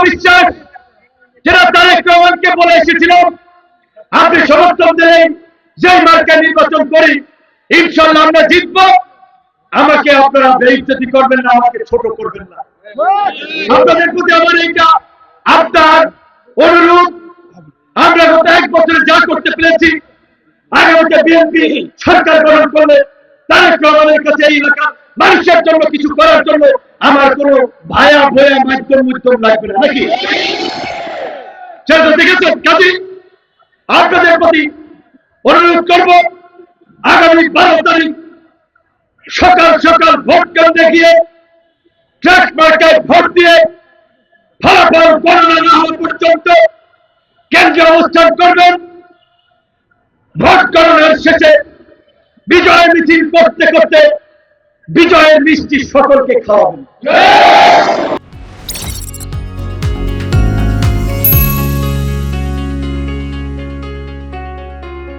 বিশ্বাস যেটা তারেক রহমানকে বলে এসেছিল, আপনি সমর্থন দিলেন যে মার্কা নির্বাচন করি ইনশাআল্লাহ আমরা জিতবো, আমাকে আপনারা বেইজ্জতি করবেন না, আমাকে ছোট করবেন না। আপনাদের প্রতি আমার এইটা আপনার অনুরোধ। আমরা গত 1 বছরে যা করতে পেরেছি, আগামীতে বিএনপি সরকার গঠন করলে তারেক রহমানের কাছে এই এলাকার মানুষের জন্য কিছু করার জন্য আমার কোনো ভায়া ভয়া মাধ্যম লাগবে না, নাকি সেটা দেখেছেন? কাজে আপনাদের প্রতি অনুরোধ করব, আগামী 12 তারিখ সকাল সকাল ভোট কেন্দ্রে গিয়ে ট্রাক মার্কায় ভোট দিয়ে ফলাফল গণনা না হওয়া পর্যন্ত কেন্দ্রে অবস্থান করবেন। ভোট গণনার শেষে বিজয় মিছিল করতে করতে বিজয়ের মিষ্টি সকলকে খাওয়াবেন।